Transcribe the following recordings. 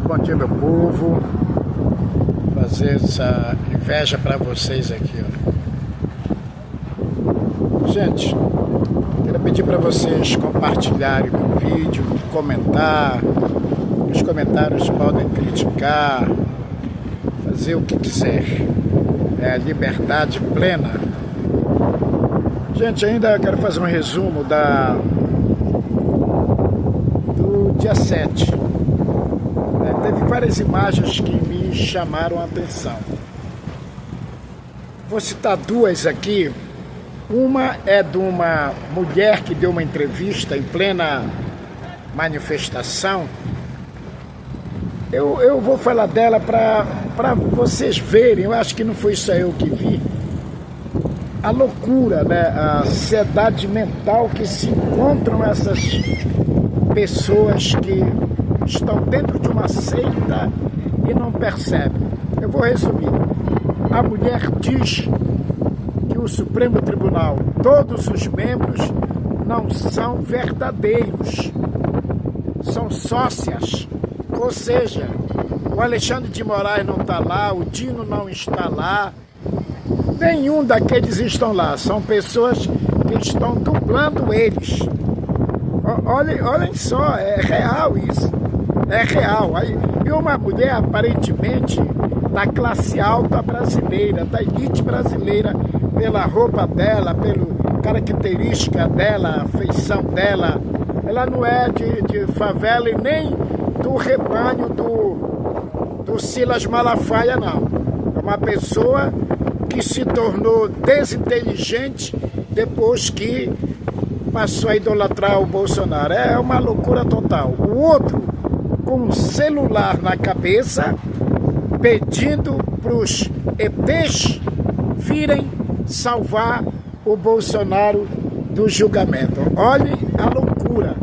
bom dia, meu povo. Vou fazer essa inveja para vocês aqui, ó. Gente, quero pedir para vocês compartilharem o vídeo, comentar. Nos comentários podem criticar, fazer o que quiser. É a liberdade plena. Gente, ainda quero fazer um resumo do dia 7. Teve várias imagens que me chamaram a atenção. Vou citar duas aqui. Uma é de uma mulher que deu uma entrevista em plena manifestação. Eu vou falar dela para vocês verem. Eu acho que não foi só eu que vi. A loucura, né? A ansiedade mental que se encontram essas pessoas que estão dentro de uma seita e não percebem. Eu vou resumir. A mulher diz que o Supremo Tribunal, todos os membros não são verdadeiros, são sócias. Ou seja, o Alexandre de Moraes não está lá, o Dino não está lá, nenhum daqueles estão lá. São pessoas que estão dublando eles. Olhem só, é real isso. É real. E uma mulher aparentemente da classe alta brasileira, da elite brasileira, pela roupa dela, pela característica dela, a feição dela. Ela não é de favela e nem do rebanho do Silas Malafaia, não. É uma pessoa que se tornou desinteligente depois que passou a idolatrar o Bolsonaro. É uma loucura total. O outro, com um celular na cabeça, pedindo para os ETs virem salvar o Bolsonaro do julgamento. Olhem a loucura.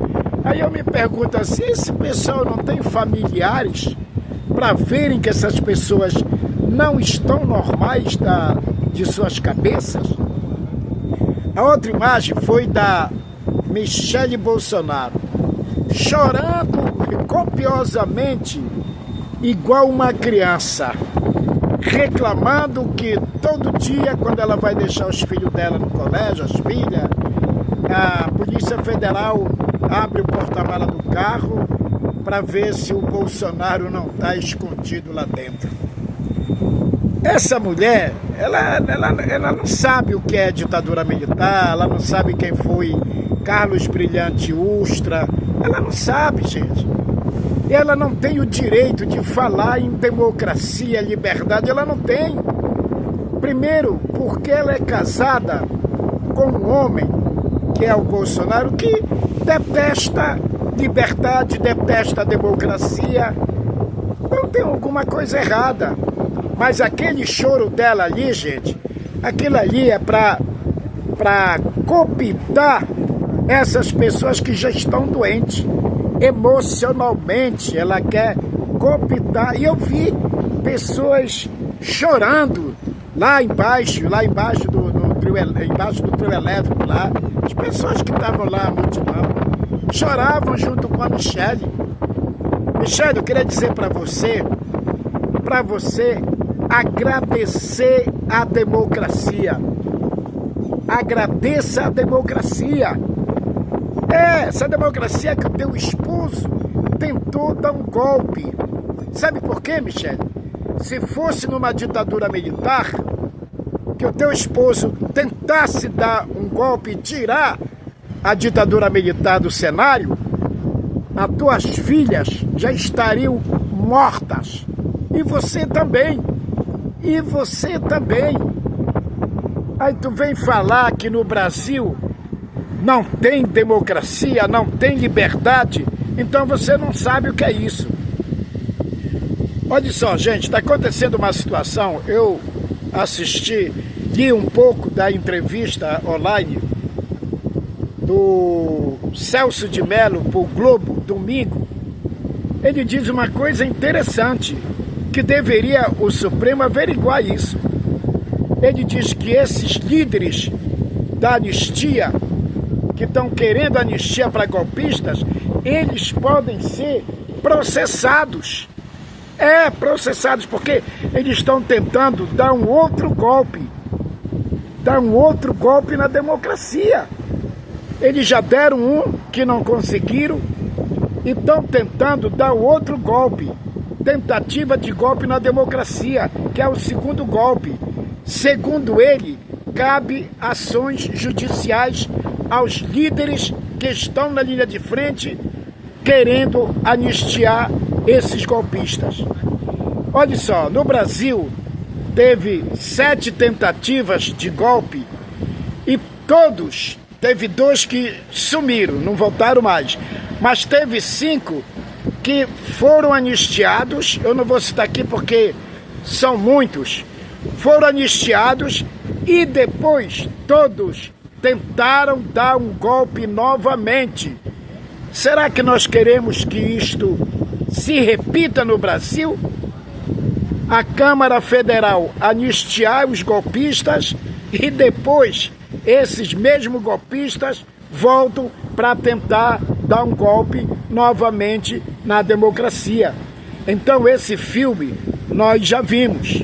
Aí eu me pergunto assim, esse pessoal não tem familiares para verem que essas pessoas não estão normais de suas cabeças? A outra imagem foi da Michele Bolsonaro, chorando copiosamente, igual uma criança, reclamando que todo dia, quando ela vai deixar os filhos dela no colégio, as filhas, a Polícia Federal abre o porta-mala do carro para ver se o Bolsonaro não está escondido lá dentro. Essa mulher, ela não sabe o que é ditadura militar, ela não sabe quem foi Carlos Brilhante Ustra, ela não sabe, gente. Ela não tem o direito de falar em democracia, liberdade, ela não tem. Primeiro, porque ela é casada com um homem, que é o Bolsonaro, que detesta liberdade, detesta democracia. Então tem alguma coisa errada. Mas aquele choro dela ali, gente, aquilo ali é para cooptar essas pessoas que já estão doentes. Emocionalmente, ela quer cooptar. E eu vi pessoas chorando lá embaixo do trio elétrico lá. As pessoas que estavam lá, a multidão, choravam junto com a Michele. Michele, eu queria dizer para você agradecer a democracia. Agradeça a democracia. Essa democracia que o teu esposo tentou dar um golpe. Sabe por quê, Michele? Se fosse numa ditadura militar, que o teu esposo tentasse dar um golpe e tirar a ditadura militar do cenário, as tuas filhas já estariam mortas. E você também. E você também. Aí tu vem falar que no Brasil não tem democracia, não tem liberdade, então você não sabe o que é isso. Olha só, gente, está acontecendo uma situação, eu li um pouco da entrevista online do Celso de Mello para o Globo, domingo. Ele diz uma coisa interessante, que deveria o Supremo averiguar isso. Ele diz que esses líderes da anistia, que estão querendo anistia para golpistas, eles podem ser processados. Processados, porque eles estão tentando dar um outro golpe. Dar um outro golpe na democracia. Eles já deram um que não conseguiram e estão tentando dar outro golpe. Tentativa de golpe na democracia, que é o segundo golpe. Segundo ele, cabe ações judiciais aos líderes que estão na linha de frente querendo anistiar esses golpistas. Olha só, no Brasil teve 7 tentativas de golpe e teve 2 que sumiram, não voltaram mais, mas teve 5 que foram anistiados. Eu não vou citar aqui porque são muitos. Foram anistiados e depois todos tentaram dar um golpe novamente. Será que nós queremos que isto se repita no Brasil? A Câmara Federal anistiar os golpistas e depois esses mesmos golpistas voltam para tentar dar um golpe novamente na democracia. Então esse filme nós já vimos.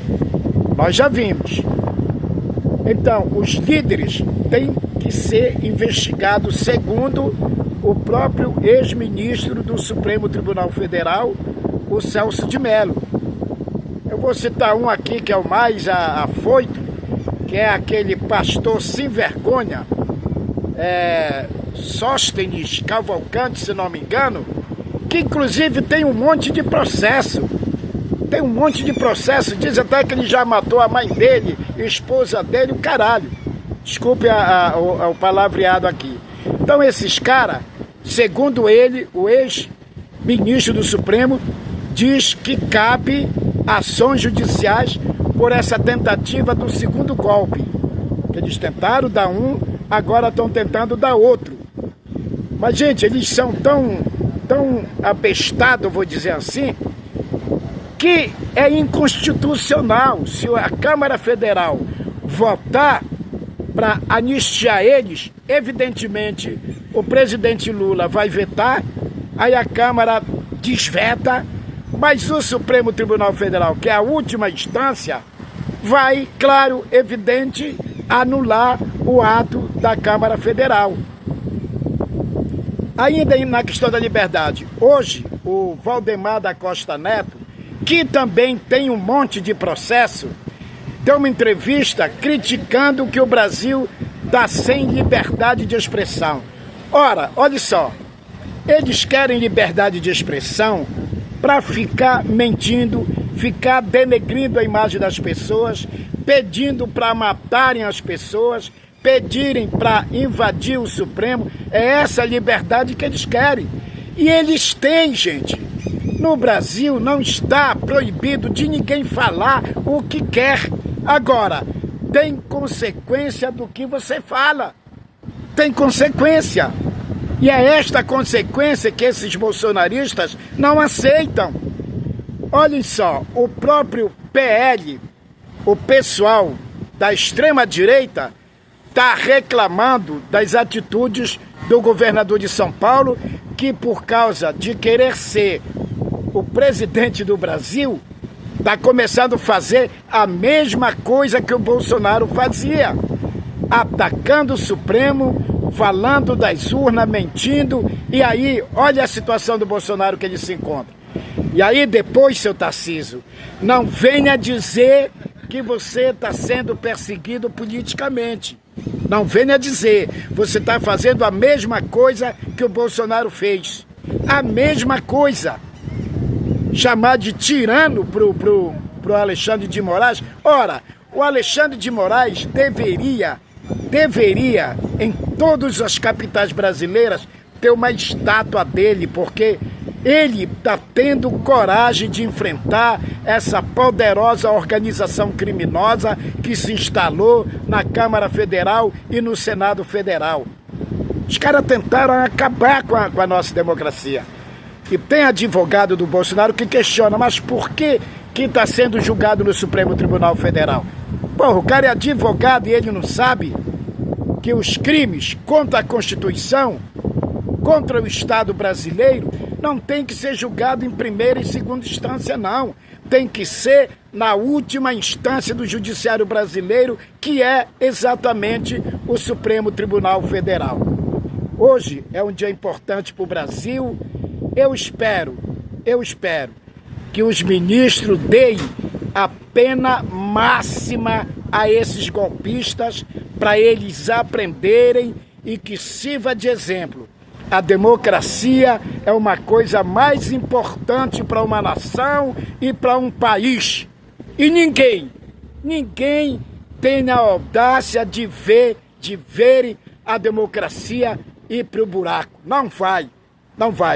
Então os líderes têm que ser investigados segundo o próprio ex-ministro do Supremo Tribunal Federal, o Celso de Mello. Eu vou citar um aqui que é o mais afoito, que é aquele pastor sem vergonha, Sóstenes Cavalcante, se não me engano, que inclusive tem um monte de processo. Diz até que ele já matou a mãe dele, a esposa dele, o caralho. Desculpe o palavreado aqui. Então esses caras, segundo ele, o ex-ministro do Supremo, diz que cabe ações judiciais por essa tentativa do segundo golpe. Eles tentaram dar um, agora estão tentando dar outro. Mas, gente, eles são tão abestados, vou dizer assim, que é inconstitucional. Se a Câmara Federal votar para anistiar eles, evidentemente o presidente Lula vai vetar, aí a Câmara desveta, mas o Supremo Tribunal Federal, que é a última instância, vai, claro, evidente, anular o ato da Câmara Federal. Ainda na questão da liberdade, hoje o Valdemar da Costa Neto, que também tem um monte de processo, deu uma entrevista criticando que o Brasil está sem liberdade de expressão. Ora, olha só, eles querem liberdade de expressão para ficar mentindo, ficar denegrindo a imagem das pessoas, pedindo para matarem as pessoas, pedirem para invadir o Supremo. É essa liberdade que eles querem. E eles têm, gente. No Brasil não está proibido de ninguém falar o que quer. Agora, tem consequência do que você fala. Tem consequência. E é esta consequência que esses bolsonaristas não aceitam. Olhem só, o próprio PL, o pessoal da extrema-direita, está reclamando das atitudes do governador de São Paulo, que por causa de querer ser o presidente do Brasil, está começando a fazer a mesma coisa que o Bolsonaro fazia, atacando o Supremo, falando das urnas, mentindo, e aí, olha a situação do Bolsonaro que ele se encontra. E aí depois, seu Tarcísio, não venha dizer que você está sendo perseguido politicamente. Não venha dizer, você está fazendo a mesma coisa que o Bolsonaro fez. A mesma coisa. Chamar de tirano pro Alexandre de Moraes. Ora, o Alexandre de Moraes deveria, em todas as capitais brasileiras, ter uma estátua dele, porque ele está tendo coragem de enfrentar essa poderosa organização criminosa que se instalou na Câmara Federal e no Senado Federal. Os caras tentaram acabar com a nossa democracia. E tem advogado do Bolsonaro que questiona, mas por que está sendo julgado no Supremo Tribunal Federal? Porra, o cara é advogado e ele não sabe que os crimes contra a Constituição, contra o Estado brasileiro, não tem que ser julgado em primeira e segunda instância, não. Tem que ser na última instância do judiciário brasileiro, que é exatamente o Supremo Tribunal Federal. Hoje é um dia importante para o Brasil. Eu espero que os ministros deem a pena máxima a esses golpistas, para eles aprenderem e que sirva de exemplo. A democracia é uma coisa mais importante para uma nação e para um país. E ninguém tem a audácia de verem a democracia ir para o buraco. Não vai.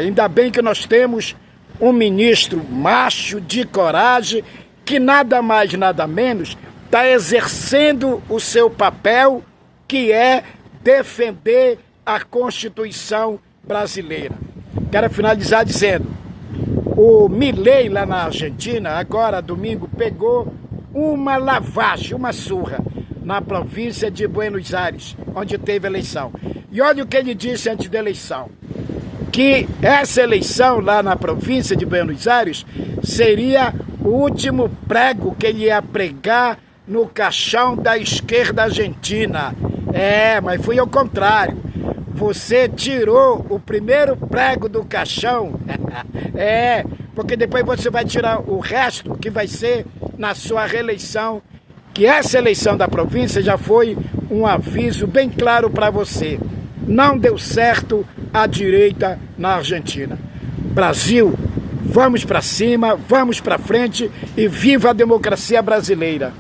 Ainda bem que nós temos um ministro macho, de coragem, que nada mais, nada menos, está exercendo o seu papel, que é defender a Constituição brasileira. Quero finalizar dizendo, o Milei lá na Argentina, agora domingo, pegou uma lavagem, uma surra, na província de Buenos Aires, onde teve eleição. E olha o que ele disse antes da eleição, que essa eleição lá na província de Buenos Aires seria o último prego que ele ia pregar no caixão da esquerda argentina. Mas foi ao contrário. Você tirou o primeiro prego do caixão. Porque depois você vai tirar o resto, que vai ser na sua reeleição. Que essa eleição da província já foi um aviso bem claro para você. Não deu certo a direita na Argentina. Brasil, vamos para cima, vamos para frente e viva a democracia brasileira.